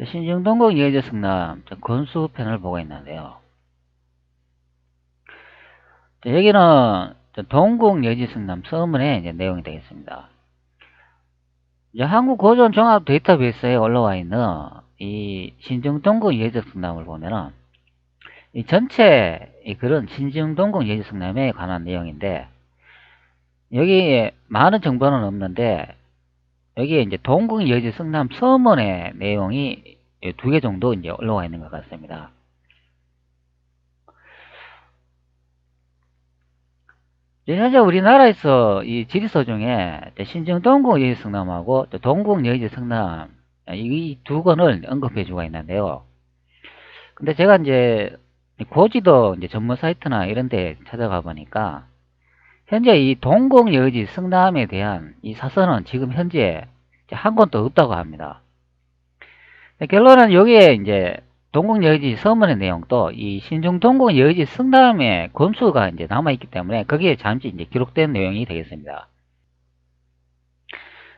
신정동국 예제 승남 건수편을 보고 있는데요. 여기는 동국 예지 승남 서문의 내용이 되겠습니다. 한국고전종합 데이터베이스에 올라와 있는 이 신정동국 예지 승남을 보면은 이 전체 그런 신정동국 예지 승남에 관한 내용인데, 여기에 많은 정보는 없는데 여기에 이제 동국 예지 승남 서문의 내용이 2개 정도 이제 올라와 있는 것 같습니다. 현재 우리나라에서 이 지리서 중에 신정동국 예지 승남하고 동국 예지 승남 이 두 권을 언급해 주고 있는데요. 근데 제가 이제 고지도 이제 전문 사이트나 이런 데 찾아가 보니까 현재 이 동국 예지 승남에 대한 이 사서는 지금 현재 한 권도 없다고 합니다. 결론은 여기에 이제 동국 예지 서문의 내용도 이 신중 동국 예지 승남의 권수가 이제 남아있기 때문에 거기에 잠시 이제 기록된 내용이 되겠습니다.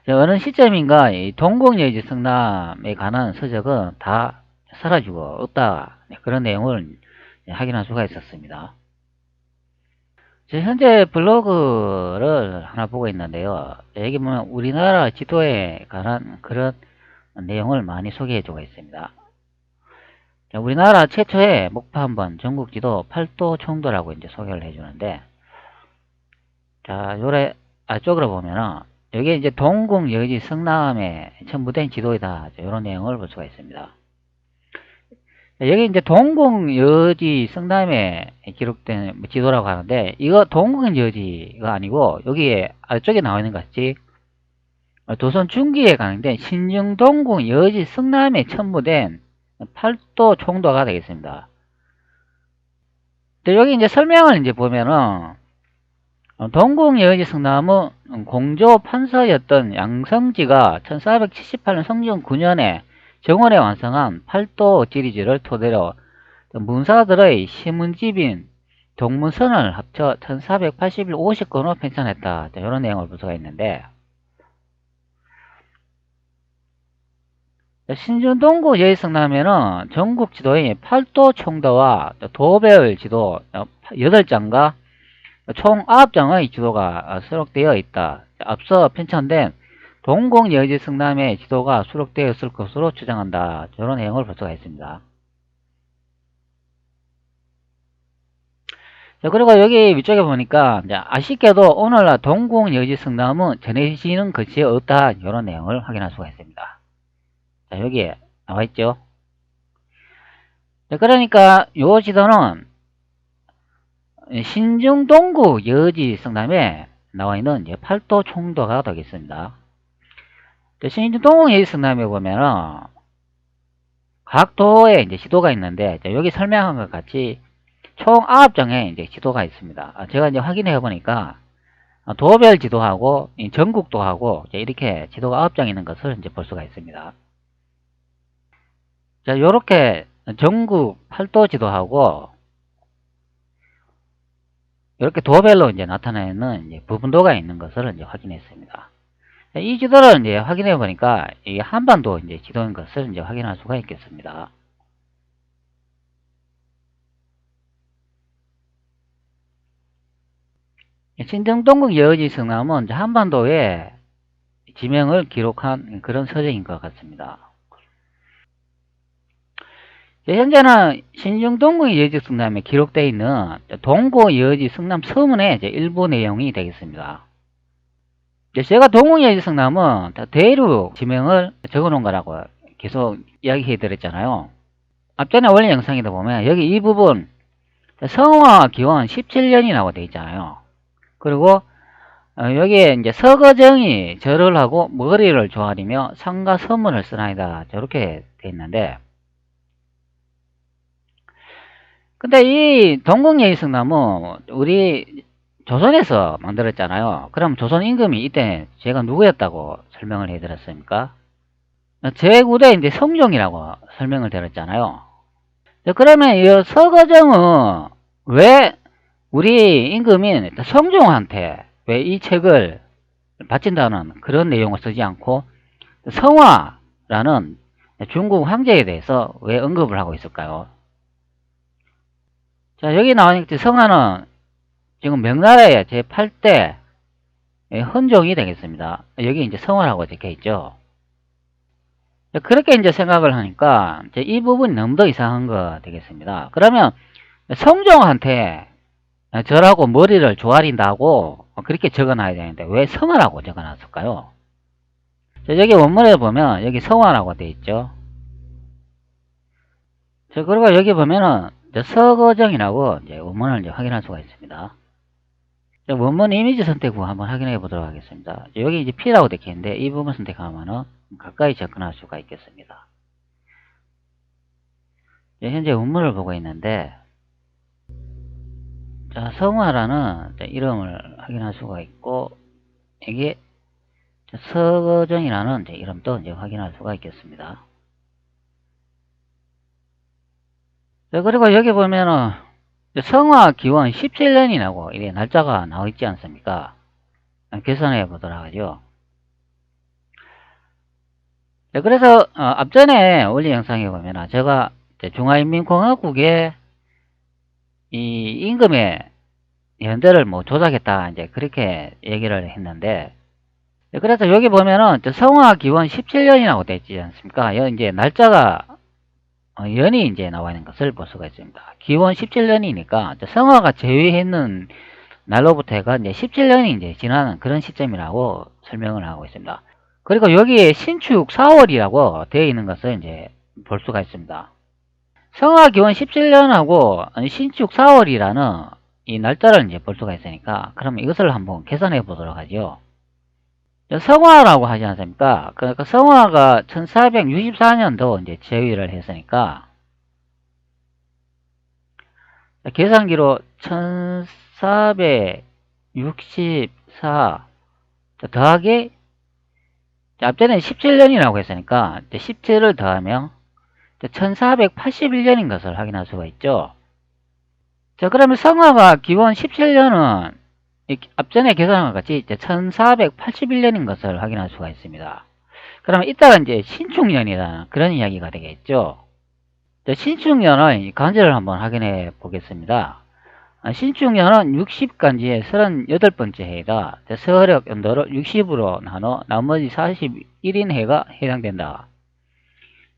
어느 시점인가 이 동국 예지 승남에 관한 서적은 다 사라지고 없다, 그런 내용을 확인할 수가 있었습니다. 현재 블로그를 하나 보고 있는데요. 여기 보면 우리나라 지도에 관한 그런 내용을 많이 소개해 주고 있습니다. 우리나라 최초의 목파 한번 전국지도 팔도 총도라고 이제 소개를 해주는데, 자, 요래 아쪽으로 보면은 여기 이제 동국 여지 성남에 첨부된 지도이다, 이런 내용을 볼 수가 있습니다. 여기 이제 동국 여지 성남에 기록된 지도라고 하는데, 이거 동국 여지가 아니고 여기에 아쪽에 나와 있는 것 같이 조선 중기에 관련된 신정 동국 여지 성남에 첨부된 팔도 총도가 되겠습니다. 여기 이제 설명을 이제 보면은 동국 여지 성남은 공조 판서였던 양성지가 1478년 성종 9년에 정원에 완성한 팔도 지리지를 토대로 문사들의 시문집인 동문선을 합쳐 1481 50권으로 편찬했다, 이런 내용을 볼 수가 있는데, 신정동국 예의성남에는 전국 지도의 팔도 총도와 도별 지도 8장과 총 9장의 지도가 수록되어 있다. 앞서 편찬된 동국 예지 성남의 지도가 수록되었을 것으로 추정한다, 이런 내용을 볼 수가 있습니다. 그리고 여기 위쪽에 보니까 아쉽게도 오늘날 동국 예지 성남은 전해지는 것이 없다, 이런 내용을 확인할 수가 있습니다. 자, 여기에 나와 있죠. 그러니까 요 지도는 신정동국 여지 성남에 나와 있는 팔도 총도가 되겠습니다. 신정동국 여지 성남에 보면은 각 도에 이제 지도가 있는데, 여기 설명한 것 같이 총 9장의 이제 지도가 있습니다. 제가 이제 확인해 보니까 도별 지도하고 전국도하고 이렇게 지도가 9장 있는 것을 이제 볼 수가 있습니다. 자, 요렇게 전국 팔도 지도하고 이렇게 도별로 이제 나타내는 이제 부분도가 있는 것을 이제 확인했습니다. 이 지도를 이제 확인해 보니까 이 한반도 이제 지도인 것을 이제 확인할 수가 있겠습니다. 신정동국 여지 성남은 한반도의 지명을 기록한 그런 서적인 것 같습니다. 현재는 신정동국 여지 성남에 기록되어 있는 동고 여지 성남 서문의 일부 내용이 되겠습니다. 제가 동국 여지 성남은 대륙 지명을 적어 놓은 거라고 계속 이야기해 드렸잖아요. 앞전에 올린 영상에도 보면 여기 이 부분 성화 기원 17년이라고 되어 있잖아요. 그리고 여기에 이제 서거정이 절을 하고 머리를 조아리며 상가 서문을 쓰나이다, 저렇게 되어 있는데, 근데 이 동국예의 성남은 우리 조선에서 만들었잖아요. 그럼 조선 임금이 이때 제가 누구였다고 설명을 해드렸습니까? 제9대 이제 성종이라고 설명을 드렸잖아요. 그러면 이 서거정은 왜 우리 임금인 성종한테 왜 이 책을 바친다는 그런 내용을 쓰지 않고 성화라는 중국 황제에 대해서 왜 언급을 하고 있을까요? 자, 여기 나오니까 성화는 지금 명나라의 제8대 헌종이 되겠습니다. 여기 이제 성화라고 적혀 있죠. 그렇게 이제 생각을 하니까 이제 이 부분이 너무 더 이상한 거 되겠습니다. 그러면 성종한테 저라고 머리를 조아린다고 그렇게 적어놔야 되는데 왜 성화라고 적어놨을까요? 자, 여기 원문에 보면 여기 성화라고 되어 있죠. 자, 그리고 여기 보면은 서거정이라고 이제 원문을 이제 확인할 수가 있습니다. 자, 원문 이미지 선택 후 한번 확인해 보도록 하겠습니다. 여기 이제 P라고 되어 있는데 이 부분 선택하면은 가까이 접근할 수가 있겠습니다. 자, 현재 원문을 보고 있는데 자, 성화라는 이름을 확인할 수가 있고 이게 서거정이라는 이름도 이제 확인할 수가 있겠습니다. 자, 그리고 여기 보면은 성화 기원 17년이라고 이게 날짜가 나와 있지 않습니까? 계산해 보도록 하죠. 자, 그래서 앞전에 올린 영상에 보면은 제가 중화인민공화국의 이 임금의 연대를 뭐 조작했다 이제 그렇게 얘기를 했는데 그래서 여기 보면은 성화 기원 17년이라고 되어 있지 않습니까? 여기 이제 날짜가 연이 이제 나와 있는 것을 볼 수가 있습니다. 기원 17년이니까 성화가 제위했는 날로부터 해가 이제 17년이 이제 지나는 그런 시점이라고 설명을 하고 있습니다. 그리고 여기에 신축 4월이라고 되어 있는 것을 이제 볼 수가 있습니다. 성화 기원 17년하고 신축 4월이라는 이 날짜를 이제 볼 수가 있으니까 그러면 이것을 한번 계산해 보도록 하죠. 성화라고 하지 않습니까? 그러니까 성화가 1464년도 이제 제위를 했으니까 계산기로 1464 더하기 앞전에 17년이라고 했으니까 17을 더하면 1481년인 것을 확인할 수가 있죠. 자, 그러면 성화가 기원 17년은 앞전에 계산한 것 같이 1481년인 것을 확인할 수가 있습니다. 그러면 이따가 이제 신축년이라는 그런 이야기가 되겠죠. 신축년의 간절을 한번 확인해 보겠습니다. 신축년은 60간지의 38번째 해이다. 서력 연도를 60으로 나눠 나머지 41인 해가 해당된다.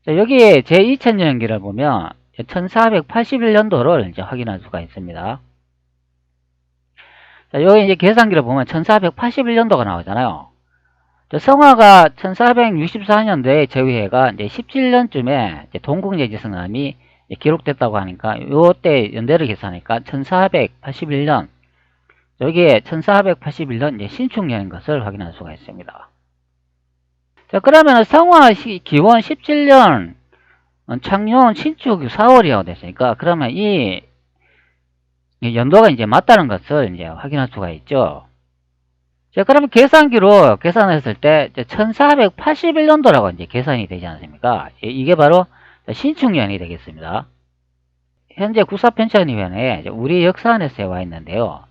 자, 여기에 제2000년기를 보면 1481년도를 이제 확인할 수가 있습니다. 자, 여기 이제 계산기를 보면 1481년도가 나오잖아요. 성화가 1464년도에 제위해가 이제 17년쯤에 동국예지성남이 기록됐다고 하니까 요때 연대를 계산하니까 1481년 여기에 1481년 이제 신축년인 것을 확인할 수가 있습니다. 자, 그러면 성화 기원 17년 창룡 신축 4월이라고 됐으니까 그러면 이 연도가 이제 맞다는 것을 이제 확인할 수가 있죠. 자, 그러면 계산기로 계산했을 때 1481년도라고 이제 계산이 되지 않습니까? 이게 바로 신축년이 되겠습니다. 현재 국사편찬위원회에 우리 역사안에서 와 있는데요.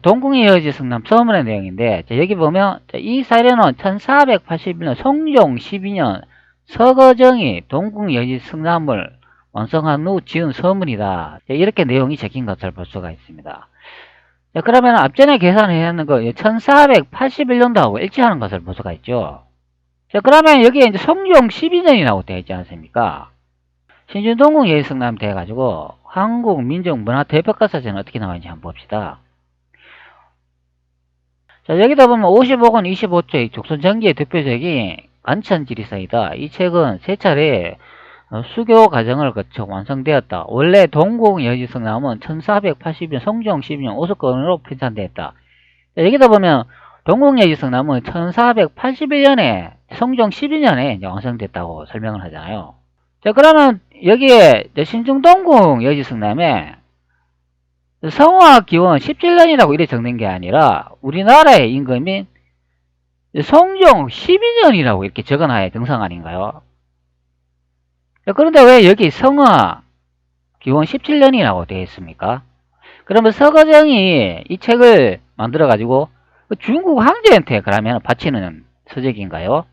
동궁이여지 성남 서문의 내용인데 여기 보면 이 사례는 1481년 성종 12년 서거정이 동궁여지 성남을 완성한 후 지은 서문이다. 이렇게 내용이 적힌 것을 볼 수가 있습니다. 자, 그러면 앞전에 계산해야 하는 거 1481년도하고 일치하는 것을 볼 수가 있죠. 자, 그러면 여기에 이제 성종 12년이라고 되어 있지 않습니까? 신준동궁 예의성남 돼가지고 한국민족문화대표과사전은 어떻게 나와있는지 한번 봅시다. 자, 여기다 보면 55권 25조 조선전기의 대표적인 간천지리서이다. 이 책은 세 차례 수교 과정을 거쳐 완성되었다. 원래 동궁여지성남은 1480년 성종 12년 오석건으로 편찬되었다. 여기다 보면 동궁여지성남은 1481년에 성종 12년에 완성됐다고 설명을 하잖아요. 자, 그러면 여기에 신중동궁 여지성남에 성화 기원 17년이라고 이렇게 적는 게 아니라 우리나라의 임금인 성종 12년이라고 이렇게 적어놔야 정상 아닌가요? 그런데 왜 여기 성화 기원 17년이라고 되어 있습니까? 그러면 서거정이 이 책을 만들어 가지고 중국 황제한테 그러면 바치는 서적인가요?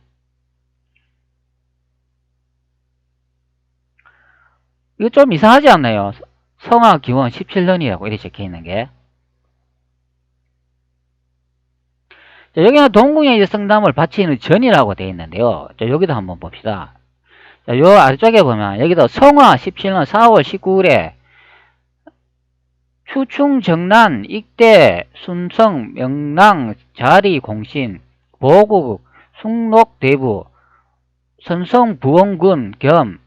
이거 좀 이상하지 않나요? 성화 기원 17년이라고 이렇게 적혀 있는 게. 자, 여기는 동궁에 이제 성담을 바치는 전이라고 되어 있는데요. 자, 여기도 한번 봅시다. 자, 요 아래쪽에 보면 여기도 성화 17년 4월 19일에 추충 정난 익대 순성 명랑 자리 공신 보국 숭록 대부 선성 부원군 겸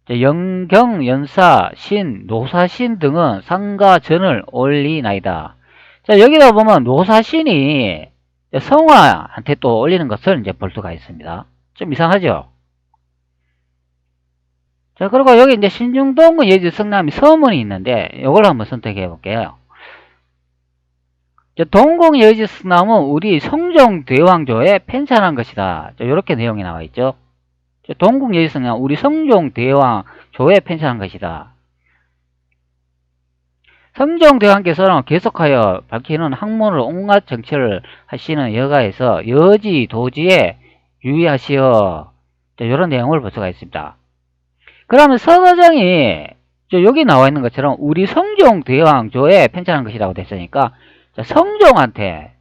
영경 연사 신 노사신 등은 상가 전을 올리나이다. 자, 여기다 보면 노사신이 성화한테 또 올리는 것을 이제 볼 수가 있습니다. 좀 이상하죠? 자, 그리고 여기 이제 신중동군 예지 성남이 서문이 있는데, 이걸 한번 선택해 볼게요. 동궁 예지 성남은 우리 성종대왕조에 편찬한 것이다. 이렇게 내용이 나와 있죠. 동궁 예지 성남, 우리 성종대왕조에 편찬한 것이다. 성종대왕께서는 계속하여 밝히는 학문으로 온갖 정치를 하시는 여가에서 여지 도지에 유의하시어 이런 내용을 볼 수가 있습니다. 그러면 서거정이 여기 나와 있는 것처럼 우리 성종대왕조에 편찬한 것이라고 됐으니까 성종한테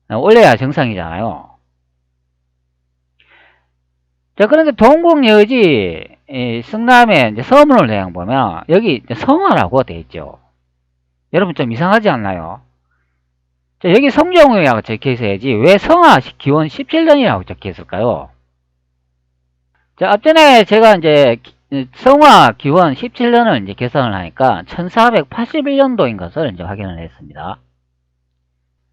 올려야 정상이잖아요. 자, 그런데 동궁여지 성남의 이제 서문을 내용 보면 여기 성화라고 되어 있죠. 여러분 좀 이상하지 않나요? 자, 여기 성종이라고 적혀 있어야지 왜 성화 기원 17년이라고 적혀 있을까요? 자, 앞전에 제가 이제 성화 기원 17년을 이제 계산을 하니까 1481년도인 것을 이제 확인을 했습니다.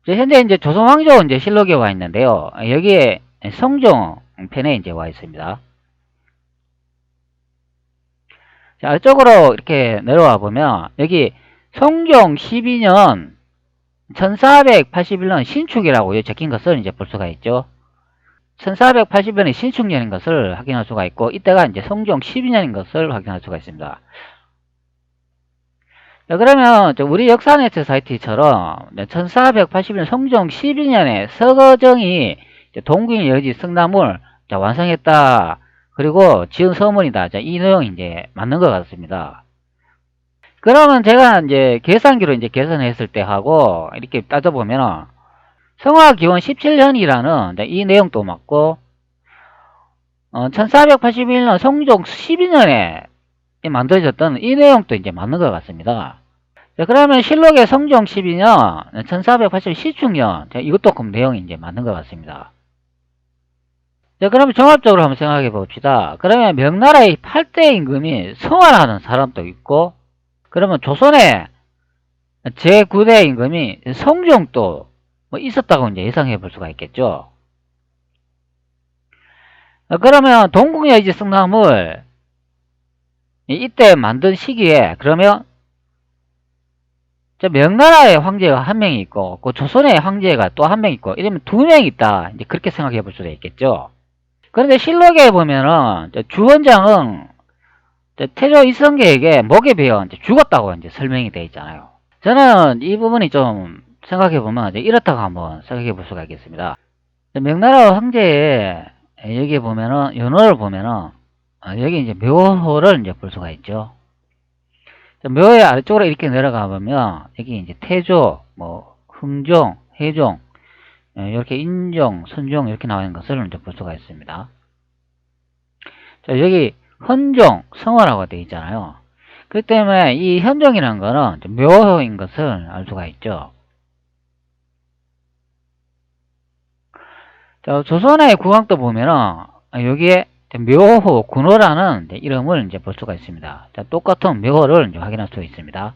현재 이제 조선왕조 이제 실록에 와 있는데요. 여기에 성종 편에 이제 와 있습니다. 자, 아래쪽으로 이렇게 내려와 보면 여기 성종 12년 1481년 신축이라고 적힌 것을 이제 볼 수가 있죠. 1480년에 신축년인 것을 확인할 수가 있고, 이때가 이제 성종 12년인 것을 확인할 수가 있습니다. 자, 그러면 우리 역사네트 사이트처럼 1480년 성종 12년에 서거정이 동궁 여지 성남을 완성했다. 그리고 지은 서문이다. 이 내용이 이제 맞는 것 같습니다. 그러면 제가 이제 계산기로 이제 계산했을 때 하고 이렇게 따져보면 성화 기원 17년이라는 이 내용도 맞고 1481년 성종 12년에 만들어졌던 이 내용도 이제 맞는 것 같습니다. 자, 그러면 실록의 성종 12년 1480 시축년 이것도 그럼 내용이 이제 맞는 것 같습니다. 자, 그러면 종합적으로 한번 생각해 봅시다. 그러면 명나라의 8대 임금이 성화라는 사람도 있고, 그러면 조선의 제9대 임금이 성종도 있었다고 이제 예상해 볼 수가 있겠죠. 그러면 동궁여지 성남을 이때 만든 시기에 그러면 명나라의 황제가 한 명이 있고 그 조선의 황제가 또 한 명 있고 이러면 두 명 있다. 이제 그렇게 생각해 볼 수가 있겠죠. 그런데 실록에 보면은 주원장은 태조 이성계에게 목에 베어 죽었다고 이제 설명이 되어 있잖아요. 저는 이 부분이 좀 생각해 보면 이렇다고 한번 생각해 볼 수가 있겠습니다. 명나라 황제의 여기 보면은 연호를 보면은 여기 이제 묘호를 이제 볼 수가 있죠. 묘의 아래쪽으로 이렇게 내려가 보면 여기 이제 태조, 뭐 흥종, 해종 이렇게 인종, 선종 이렇게 나와 있는 것을 이제 볼 수가 있습니다. 자, 여기 헌종, 성화라고 되어 있잖아요. 그렇기 때문에 이 현종이라는 거는 묘호인 것을 알 수가 있죠. 자, 조선의 국왕도 보면은 여기에 묘호 군호라는 이름을 이제 볼 수가 있습니다. 자, 똑같은 묘호를 이제 확인할 수 있습니다.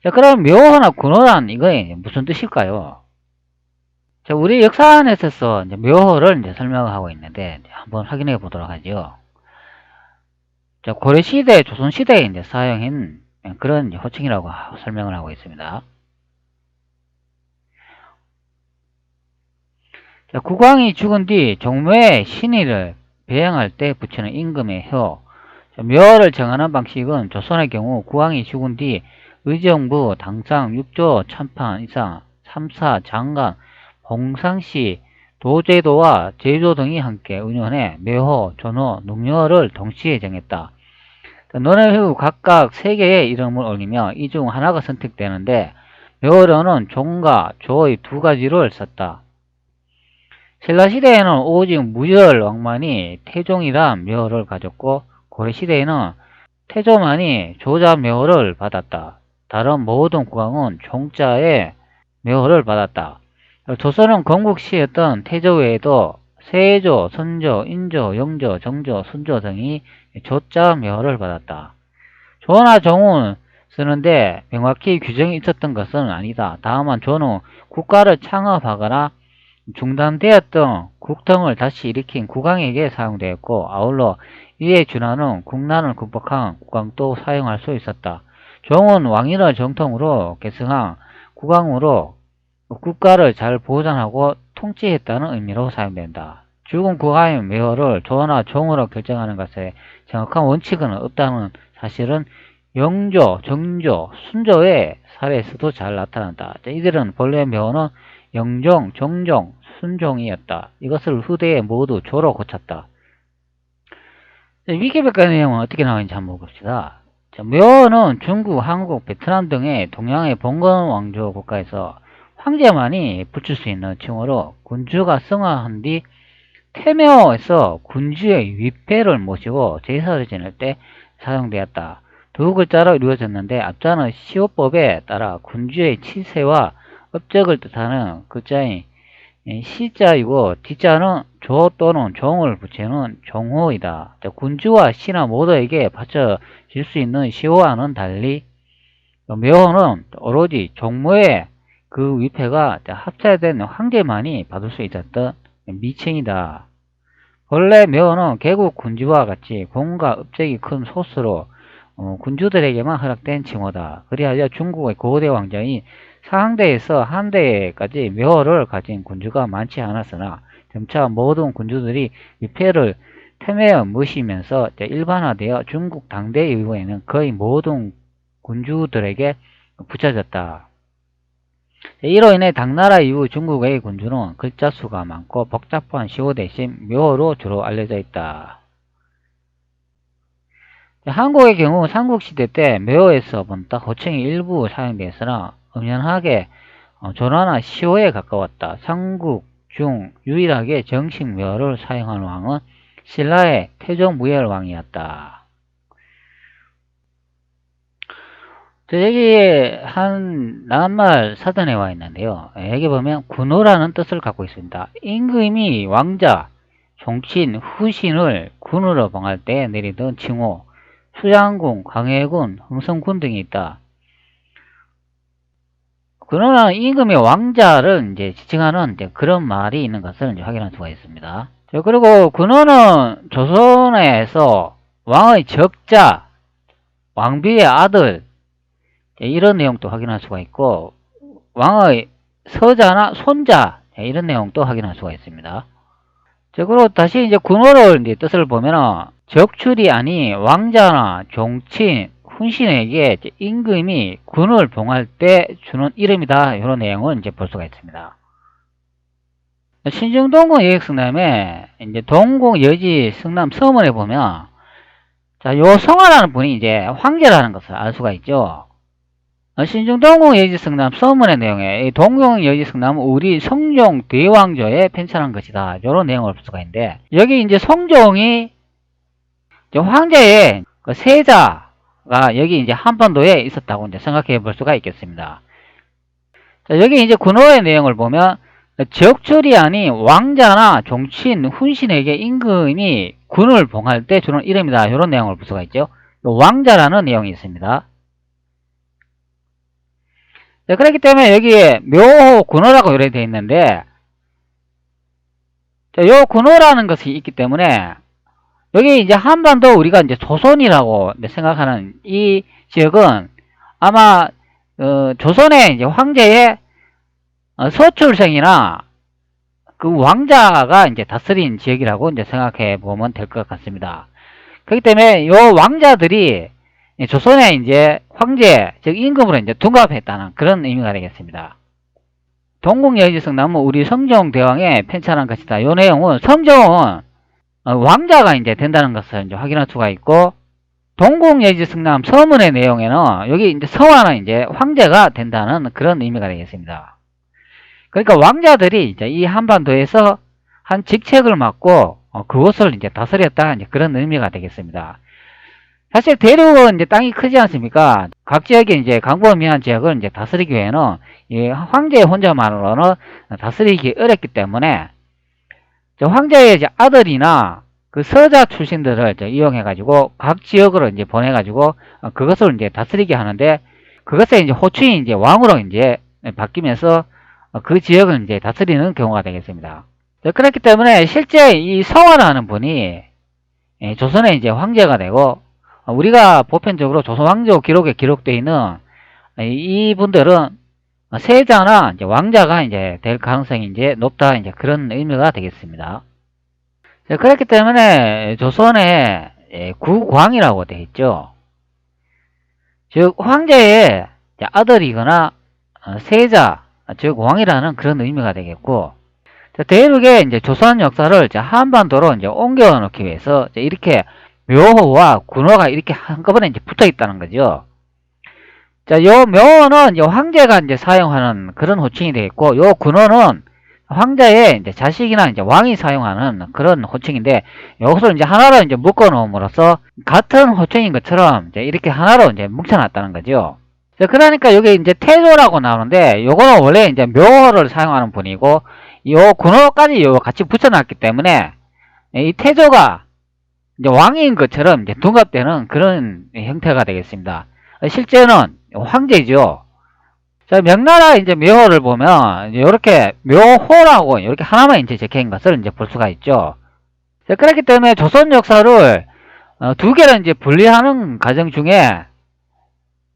자, 그럼 묘호나 군호란 이거에 무슨 뜻일까요? 자, 우리 역사안에서 이제 묘호를 이제 설명하고 있는데 한번 확인해 보도록 하죠. 자, 고려시대, 조선시대에 이제 사용한 그런 호칭이라고 설명을 하고 있습니다. 자, 국왕이 죽은 뒤 종묘의 신의를 배양할 때 붙이는 임금의 효. 묘를 정하는 방식은 조선의 경우 국왕이 죽은 뒤 의정부, 당상, 육조, 참판, 이상, 삼사, 장관, 봉상시, 도제도와 제조 등이 함께 운영해 묘호, 전호, 농요를 동시에 정했다. 논의 후 각각 3개의 이름을 올리며 이 중 하나가 선택되는데 묘로는 종과 조의 2가지를 썼다. 신라시대에는 오직 무열 왕만이 태종이란 묘를 가졌고 고려시대에는 태조만이 조자 묘를 받았다. 다른 모든 국왕은 종자의 묘를 받았다. 조선은 건국시였던 태조 외에도 세조, 선조, 인조, 영조, 정조, 순조 등이 조자 묘를 받았다. 조나 종은 쓰는데 명확히 규정이 있었던 것은 아니다. 다만 조는 국가를 창업하거나 중단되었던 국통을 다시 일으킨 국왕에게 사용되었고 아울러 이에 준하는 국난을 극복한 국왕도 사용할 수 있었다. 종은 왕위를 정통으로 계승한 국왕으로 국가를 잘 보존하고 통치했다는 의미로 사용된다. 죽은 국왕의 묘를 조나 종으로 결정하는 것에 정확한 원칙은 없다는 사실은 영조, 정조, 순조의 사례에서도 잘 나타난다. 이들은 본래 묘는 영종, 정종, 순종이었다. 이것을 후대에 모두 조로 고쳤다. 위키백과 내용은 어떻게 나와있는지 한번 봅시다. 묘는 중국, 한국, 베트남 등의 동양의 봉건 왕조 국가에서 황제만이 붙일 수 있는 칭호로 군주가 승화한 뒤 태묘에서 군주의 위패를 모시고 제사를 지낼 때 사용되었다. 2글자로 이루어졌는데 앞자는 시호법에 따라 군주의 치세와 업적을 뜻하는 글자인 시자이고 뒷자는 조 또는 종을 붙이는 종호이다. 군주와 신하 모두에게 바쳐질 수 있는 시호와는 달리 묘호는 오로지 종모의 그 위패가 합체된 황제만이 받을 수 있었던 미칭이다. 본래 묘호는 개국 군주와 같이 공과 업적이 큰 소수로 군주들에게만 허락된 칭호다. 그리하여 중국의 고대 왕정이 상대에서 한대까지 묘호를 가진 군주가 많지 않았으나 점차 모든 군주들이 위패를 태매어 모시면서 일반화되어 중국 당대 이후에는 거의 모든 군주들에게 붙여졌다. 이로 인해 당나라 이후 중국의 군주는 글자 수가 많고 복잡한 시호 대신 묘호로 주로 알려져 있다. 한국의 경우 삼국시대 때 묘에서부터 호칭이 일부 사용되었으나 엄연하게 조나나 시호에 가까웠다. 삼국 중 유일하게 정식 묘를 사용한 왕은 신라의 태종무열왕이었다. 여기 한 낱말 사전에 와 있는데요. 여기 보면 군호라는 뜻을 갖고 있습니다. 임금이 왕자, 종친, 후신을 군으로 봉할 때 내리던 칭호, 수양군, 광해군, 흥성군 등이 있다. 군호는 임금의 왕자를 이제 지칭하는 그런 말이 있는 것을 이제 확인할 수가 있습니다. 그리고 군호는 조선에서 왕의 적자, 왕비의 아들, 이런 내용도 확인할 수가 있고 왕의 서자나 손자 이런 내용도 확인할 수가 있습니다. 그리고 다시 이제 군호를 이제 뜻을 보면은 적출이 아닌 왕자나 종친, 훈신에게 임금이 군을 봉할 때 주는 이름이다. 이런 내용을 이제 볼 수가 있습니다. 신중동궁 여객성남에 이제 동궁여지 성남 서문에 보면 자, 요 성화라는 분이 이제 황제라는 것을 알 수가 있죠. 신중동궁 여지성남 서문의 내용에 동궁 여지성남은 우리 성종 대왕조에 편찬한 것이다. 이런 내용을 볼 수가 있는데 여기 이제 성종이 이제 황제의 그 세자가 여기 이제 한반도에 있었다고 이제 생각해 볼 수가 있겠습니다. 자, 여기 이제 군호의 내용을 보면 적철이 아닌 왕자나 종친, 훈신에게 임금이 군을 봉할 때 주는 이름이다. 이런 내용을 볼 수가 있죠. 왕자라는 내용이 있습니다. 네, 그렇기 때문에 여기에 묘호 군호라고 이렇게 되어 있는데 요 군호라는 것이 있기 때문에 여기 이제 한반도 우리가 이제 조선이라고 생각하는 이 지역은 아마 조선의 이제 황제의 서출생이나 그 왕자가 이제 다스린 지역이라고 이제 생각해 보면 될 것 같습니다. 그렇기 때문에 요 왕자들이 조선의 이제 황제, 즉 임금으로 이제 둔갑했다는 그런 의미가 되겠습니다. 동궁여지성남은 우리 성종대왕의 편찬한 것이다. 이 내용은 성종은 왕자가 이제 된다는 것을 이제 확인할 수가 있고, 동국예지 승남 서문의 내용에는 여기 이제 성화는 이제 황제가 된다는 그런 의미가 되겠습니다. 그러니까 왕자들이 이제 이 한반도에서 한 직책을 맡고 그곳을 이제 다스렸다 이제 그런 의미가 되겠습니다. 사실 대륙은 이제 땅이 크지 않습니까? 각 지역의 이제 광범위한 지역을 이제 다스리기 위해는 이 황제 혼자만으로는 다스리기 어렵기 때문에 황제의 이제 아들이나 그 서자 출신들을 이제 이용해가지고 각 지역으로 이제 보내가지고 그것을 이제 다스리게 하는데 그것에 이제 호칭이 이제 왕으로 이제 바뀌면서 그 지역을 이제 다스리는 경우가 되겠습니다. 그렇기 때문에 실제 이 서화라는 분이 조선의 이제 황제가 되고 우리가 보편적으로 조선 왕조 기록에 기록되어 있는 이분들은 세자나 이제 왕자가 이제 될 가능성이 이제 높다 이제 그런 의미가 되겠습니다. 그렇기 때문에 조선에 구광이라고 되어 있죠. 즉 황제의 아들이거나 세자, 즉 왕이라는 그런 의미가 되겠고, 대륙의 이제 조선 역사를 이제 한반도로 이제 옮겨 놓기 위해서 이렇게 묘호와 군호가 이렇게 한꺼번에 이제 붙어 있다는 거죠. 자, 요 묘호는 이제 황제가 이제 사용하는 그런 호칭이 되겠고, 요 군호는 황제의 이제 자식이나 이제 왕이 사용하는 그런 호칭인데, 이것을 이제 하나로 이제 묶어 놓음으로써 같은 호칭인 것처럼 이제 이렇게 하나로 이제 뭉쳐놨다는 거죠. 그러니까 여기 이제 태조라고 나오는데, 요거는 원래 이제 묘호를 사용하는 분이고, 요 군호까지 요 같이 붙여놨기 때문에, 이 태조가 이제 왕인 것처럼 이제 둔갑되는 그런 형태가 되겠습니다. 실제는 황제죠. 자, 명나라 이제 묘호를 보면 이렇게 묘호라고 이렇게 하나만 이제 적혀 있는 것을 이제 볼 수가 있죠. 자, 그렇기 때문에 조선 역사를 두 개를 이제 분리하는 과정 중에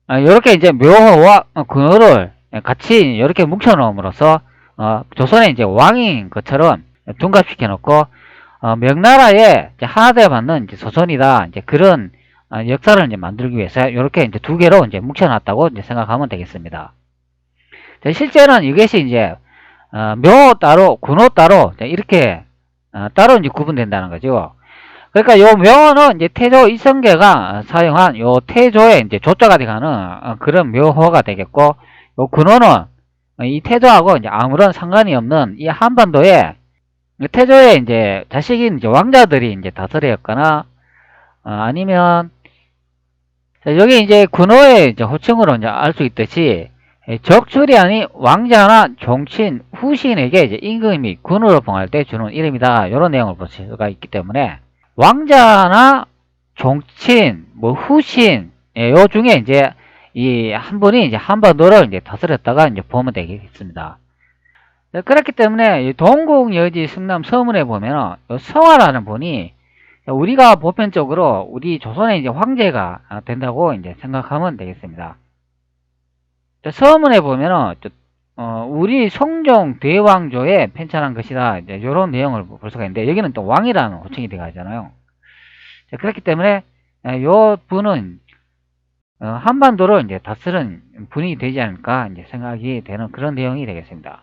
이렇게 이제 묘호와 군호를 같이 이렇게 뭉쳐 놓음으로써 조선의 이제 왕인 것처럼 둔갑시켜 놓고 명나라의 하나 되어 받는 이제 조선이다 이제 그런 역사를 이제 만들기 위해서 이렇게 이제 두 개로 이제 뭉쳐놨다고 이제 생각하면 되겠습니다. 실제는 이것이 이제 묘 따로 군호 따로 이렇게 따로 이제 구분된다는 거죠. 그러니까 요 묘호는 이제 태조 이성계가 사용한 요 태조의 이제 조자가 돼가는 그런 묘호가 되겠고, 요 군호는 이 태조하고 이제 아무런 상관이 없는 이 한반도에 태조의 이제 자식인 이제 왕자들이 이제 다스렸거나 아니면 여기 이제 군호의 이제 호칭으로 이제 알 수 있듯이 적출이 아닌 왕자나 종친, 후신에게 이제 임금 및 군호를 봉할 때 주는 이름이다. 이런 내용을 볼 수가 있기 때문에 왕자나 종친, 뭐 후신, 요 중에 이제 이 한 분이 이제 한반도를 이제 다스렸다가 이제 보면 되겠습니다. 그렇기 때문에 동국여지 승남 서문에 보면 성화라는 분이 우리가 보편적으로 우리 조선의 이제 황제가 된다고 이제 생각하면 되겠습니다. 서문에 보면은 우리 성종 대왕조에 편찬한 것이다 이제 이런 내용을 볼 수가 있는데 여기는 또 왕이라는 호칭이 들어가잖아요. 그렇기 때문에 요 분은 한반도를 이제 다스린 분이 되지 않을까 이제 생각이 되는 그런 내용이 되겠습니다.